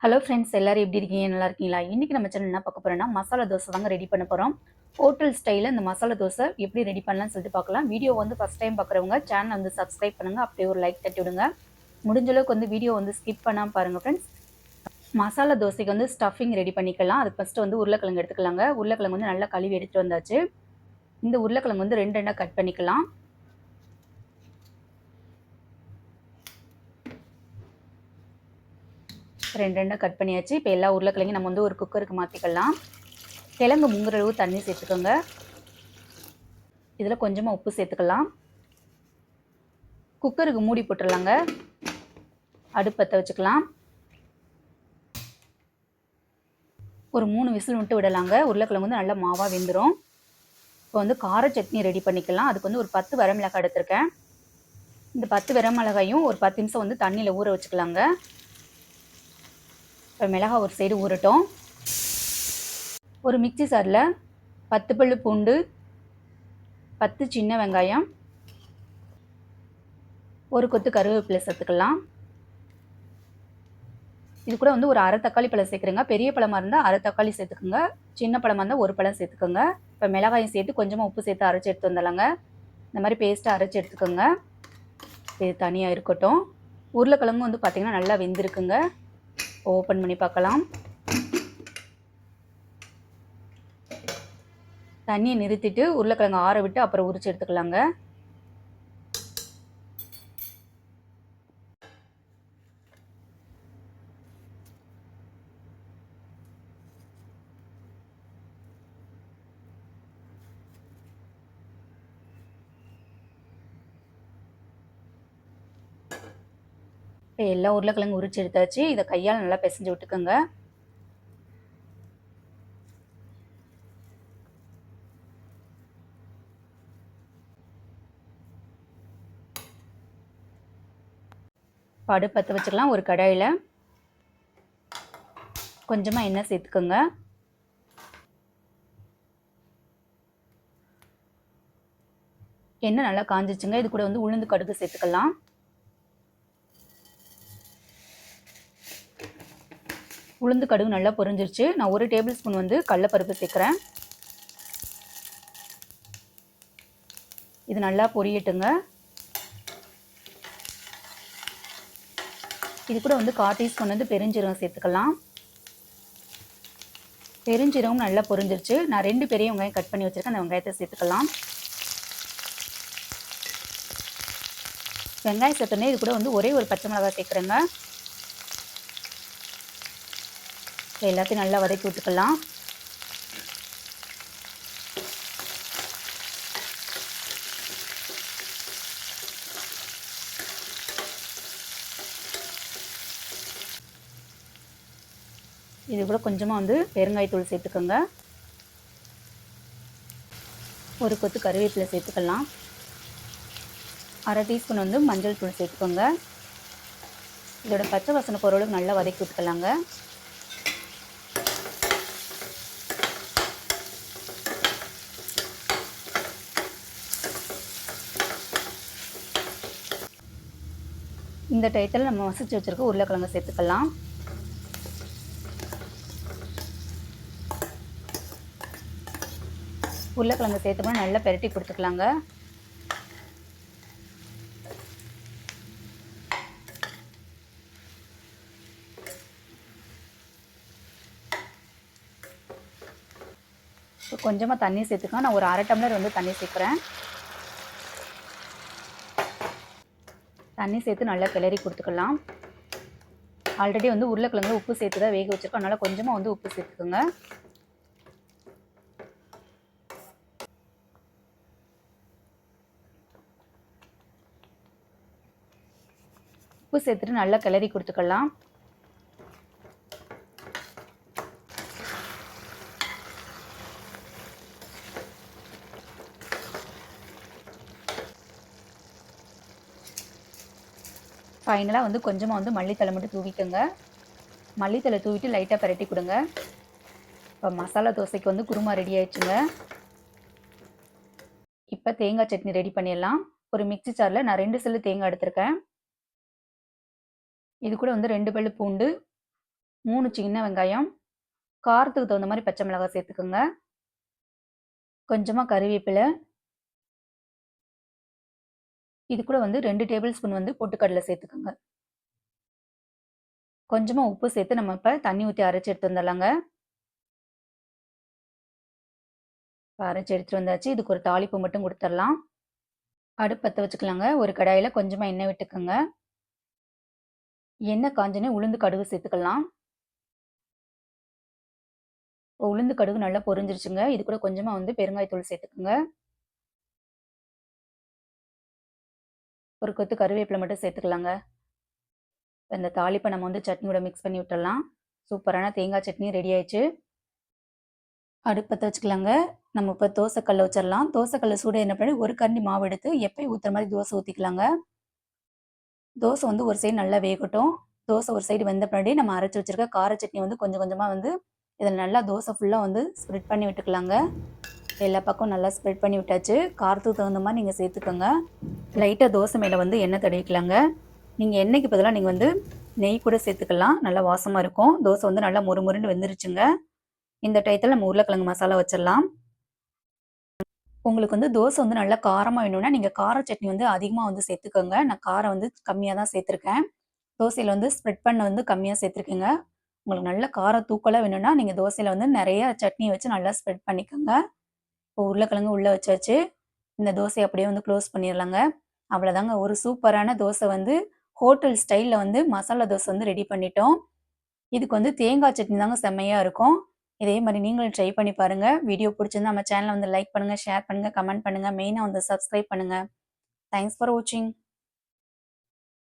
Hello friends, எல்லாரும் எப்படி இருக்கீங்க? நல்லா இருக்கீங்களா? இன்னைக்கு நம்ம சேனல் என்ன பார்க்க போறோம்னா மசாலா தோசை தாங்க ரெடி பண்ண போறோம். ஹோட்டல் ஸ்டைலில் இந்த மசாலா தோசை எப்படி ரெடி பண்ணலாம்னு சொல்லிட்டு பார்க்கலாம். வீடியோ வந்து ஃபர்ஸ்ட் டைம் பார்க்குறவங்க சேனல் வந்து சப்ஸ்கிரைப் பண்ணுங்க. அப்படியே ஒரு லைக் தட்டி விடுங்க. முடிஞ்ச அளவுக்கு வந்து வீடியோ வந்து ஸ்கிப் பண்ணாம பாருங்க ஃப்ரெண்ட்ஸ். மசாலா தோசைக்கு வந்து ஸ்டஃபிங் ரெடி பண்ணிக்கலாம். அதுக்கு ஃபர்ஸ்ட் வந்து உருளைக்கிழங்கு எடுத்துக்கலாங்க. உருளைக்கிழங்கு வந்து நல்லா கழுவி எடுத்துட்டு வந்தாச்சு. இந்த உருளைக்கிழங்கு வந்து ரெண்டு ரெண்டா கட் பண்ணிக்கலாம். ரெண்டு ரெண்டா கட் பண்ணியாச்சு. இப்போ எல்லா உருளைக்கிழங்கையும் நம்ம வந்து ஒரு குக்கருக்கு மாற்றிக்கலாம். கிழங்கு முங்குற அளவு தண்ணி சேர்த்துக்கோங்க. இதில் கொஞ்சமாக உப்பு சேர்த்துக்கலாம். குக்கருக்கு மூடி போட்டுடலாங்க. அடுப்பத்தை வச்சுக்கலாம். ஒரு 3 விசில் விட்டு விடலாங்க. உருளைக்கிழங்கு வந்து நல்லா மாவாக வெந்துடும். இப்போ வந்து கார சட்னி ரெடி பண்ணிக்கலாம். அதுக்கு வந்து ஒரு 10 வரமிளகாய் எடுத்திருக்கேன். இந்த 10 வரமிளகாயும் ஒரு 10 நிமிஷம் வந்து தண்ணியில் ஊற வச்சுக்கலாங்க. இப்போ மிளகாய் ஒரு சைடு ஊறட்டும். ஒரு மிக்சி சாரில் 10 பல்லு பூண்டு, 10 சின்ன வெங்காயம், ஒரு கொத்து கருவேப்பிலை சேர்த்துக்கலாம். இது கூட வந்து ஒரு அரை தக்காளி பழம் சேர்க்குறேங்க. பெரிய பழமாக இருந்தால் அரை தக்காளி சேர்த்துக்குங்க. சின்ன பழமாக இருந்தால் ஒரு பழம் சேர்த்துக்கோங்க. இப்போ மிளகாயும் சேர்த்து கொஞ்சமாக உப்பு சேர்த்து அரைச்சி எடுத்து வந்துடலாங்க. இந்த மாதிரி பேஸ்ட்டாக அரைச்சி எடுத்துக்கோங்க. இது தனியாக இருக்கட்டும். உருளைக்கிழங்கும் வந்து பார்த்திங்கன்னா நல்லா வெந்திருக்குங்க. ஓப்பன் பண்ணி பார்க்கலாம். தண்ணியை நிறுத்திட்டு உருளைக்கிழங்கு ஆற விட்டு அப்புறம் உரிச்சு எடுத்துக்கலாங்க. இப்போ எல்லா உருளைக்கிழங்கு உரிச்சு எடுத்தாச்சு. இதை கையால் நல்லா பிசைஞ்சு விட்டுக்கோங்க. அடுப்பு பற்ற வச்சுக்கலாம். ஒரு கடாயில் கொஞ்சமாக எண்ணெய் சேர்த்துக்கோங்க. எண்ணெய் நல்லா காஞ்சிச்சுங்க. இது கூட வந்து உளுந்து கடுகு சேர்த்துக்கலாம். உளுந்து கடுகு நல்லா பொரிஞ்சிருச்சு. நான் 1 டேபிள் ஸ்பூன் வந்து கடலைப்பருப்பு சேர்க்குறேன். இது நல்லா பொரியட்டுங்க. இது கூட வந்து 1/4 டீஸ்பூன் வந்து பெருஞ்சீரகம் சேர்த்துக்கலாம். பெருஞ்சீரகம் நல்லா பொரிஞ்சிருச்சு. நான் 2 பெரிய வெங்காயம் கட் பண்ணி வச்சுருக்கேன். அந்த வெங்காயத்தை சேர்த்துக்கலாம். வெங்காயம் சேர்த்தோன்னே இது கூட வந்து ஒரே ஒரு பச்சை மிளகாய் சேர்க்குறேங்க. எல்லாத்தையும் நல்லா வதக்கி விட்டுக்கலாம். இது கூட கொஞ்சமாக வந்து பெருங்காயத்தூள் சேர்த்துக்கோங்க. ஒரு கொத்து கருவேப்பிலை சேர்த்துக்கலாம். அரை டீஸ்பூன் வந்து மஞ்சள் தூள் சேர்த்துக்கோங்க. இதோட பச்சை வாசனை போகிற அளவுக்கு நல்லா வதக்கி விட்டுக்கலாங்க. இந்த டயத்தில் நம்ம மசிச்சு வச்சுருக்க உருளைக்கிழங்கு சேர்த்துக்கலாம். உருளைக்கிழங்கு சேர்த்துமா நல்லா பெரட்டி கொடுத்துக்கலாங்க. கொஞ்சமாக தண்ணி சேர்த்துக்கலாம். நான் ஒரு அரை டம்ளர் வந்து தண்ணி சேர்க்குறேன். தண்ணி சேர்த்து நல்லா கிளறி கொடுத்துக்கலாம். ஆல்ரெடி வந்து உருளைக்கிழங்கு உப்பு சேர்த்து தான் வேக வச்சுருக்கோம். அதனால் கொஞ்சமாக வந்து உப்பு சேர்த்துக்கோங்க. உப்பு சேர்த்துட்டு நல்லா கிளறி கொடுத்துக்கலாம். ஃபைனலாக வந்து கொஞ்சமாக வந்து மல்லித்தலை மட்டும் தூவிக்கோங்க. மல்லித்தலை தூவிட்டு லைட்டாக பரட்டி கொடுங்க. இப்போ மசாலா தோசைக்கு வந்து குருமா ரெடி ஆயிடுச்சுங்க. இப்போ தேங்காய் சட்னி ரெடி பண்ணிடலாம். ஒரு மிக்சி ஜாரில் நான் 2 சில்லு தேங்காய் எடுத்திருக்கேன். இது கூட வந்து 2 பல்லு பூண்டு, 3 சின்ன வெங்காயம், காரத்துக்கு தகுந்த மாதிரி பச்சை மிளகாய் சேர்த்துக்கோங்க. கொஞ்சமா கறிவேப்பிலை, இது கூட வந்து 2 டேபிள் ஸ்பூன் வந்து பொட்டுக்கடலை சேர்த்துக்கோங்க. கொஞ்சமா உப்பு சேர்த்து நம்ம இப்ப தண்ணி ஊத்தி அரைச்சு எடுத்து வந்துடலாங்க. அரைச்சு எடுத்துட்டு வந்தாச்சு. இதுக்கு ஒரு தாளிப்பு மட்டும் கொடுத்துடலாம். அடுப்பு பற்ற வச்சுக்கலாங்க. ஒரு கடாயில கொஞ்சமா எண்ணெய் விட்டுக்கோங்க. எண்ணெய் காஞ்சோனே உளுந்து கடுகு சேர்த்துக்கலாம். உளுந்து கடுகு நல்லா பொரிஞ்சிருச்சுங்க. இது கூட கொஞ்சமா வந்து பெருங்காயத்தூள் சேர்த்துக்கோங்க. ஒரு கொத்து கருவேப்பிலை மட்டும் சேர்த்துக்கலாங்க. இந்த தாளிப்பை நம்ம வந்து சட்னியோட மிக்ஸ் பண்ணி விட்டுடலாம். சூப்பரான தேங்காய் சட்னி ரெடி ஆயிடுச்சு. அடுப்பு பற்ற வச்சுக்கலாங்க. நம்ம இப்போ தோசைக்கல்ல வச்சிடலாம். தோசைக்கல்ல சூடு என்ன பண்ணி ஒரு கரண்டி மாவு எடுத்து எப்பயும் ஊற்றுற மாதிரி தோசை ஊற்றிக்கலாங்க. தோசை வந்து ஒரு சைடு நல்லா வேகட்டும். தோசை ஒரு சைடு வெந்த பின்னாடி நம்ம அரைச்சி வச்சிருக்க கார சட்னி வந்து கொஞ்சம் கொஞ்சமாக வந்து இதில் நல்லா தோசை ஃபுல்லாக வந்து ஸ்ப்ரெட் பண்ணி விட்டுக்கலாங்க. எல்லா பக்கம் நல்லா ஸ்ப்ரெட் பண்ணி விட்டாச்சு. காரத்துக்கு தகுந்த மாதிரி நீங்கள் சேர்த்துக்கோங்க. லைட்டாக தோசை மேலே வந்து எண்ணெய் தடவிக்கலாங்க. நீங்கள் எண்ணெய்க்கு பதிலாக நீங்கள் வந்து நெய் கூட சேர்த்துக்கலாம். நல்லா வாசமாக இருக்கும். தோசை வந்து நல்லா முறுமுறுன்னு வெந்துருச்சுங்க. இந்த டயத்தில் நம்ம உருளைக்கிழங்கு மசாலா வச்சிடலாம். உங்களுக்கு வந்து தோசை வந்து நல்லா காரமாக வேணும்னா நீங்கள் கார சட்னி வந்து அதிகமாக வந்து சேர்த்துக்கோங்க. நான் காரம் வந்து கம்மியாக தான் சேர்த்துருக்கேன். தோசையில் வந்து ஸ்ப்ரெட் பண்ண வந்து கம்மியாக சேர்த்துருக்கேங்க. உங்களுக்கு நல்ல காரம் தூக்கலாக வேணும்னா நீங்கள் தோசையில் வந்து நிறைய சட்னி வச்சு நல்லா ஸ்ப்ரெட் பண்ணிக்கோங்க. இப்போ உருளைக்கிழங்கு உள்ளே வச்சாச்சு. இந்த தோசையை அப்படியே வந்து க்ளோஸ் பண்ணிடலாங்க. அவ்வளோதாங்க, ஒரு சூப்பரான தோசை வந்து ஹோட்டல் ஸ்டைலில் வந்து மசாலா தோசை வந்து ரெடி பண்ணிட்டோம். இதுக்கு வந்து தேங்காய் சட்னி தாங்க செம்மையாக இருக்கும். இதே மாதிரி நீங்களும் ட்ரை பண்ணி பாருங்கள். வீடியோ பிடிச்சிருந்தா நம்ம சேனலை வந்து லைக் பண்ணுங்கள், ஷேர் பண்ணுங்கள், கமெண்ட் பண்ணுங்கள். மெயினாக வந்து சப்ஸ்கிரைப் பண்ணுங்கள். தேங்க்ஸ் ஃபார் வாட்சிங்.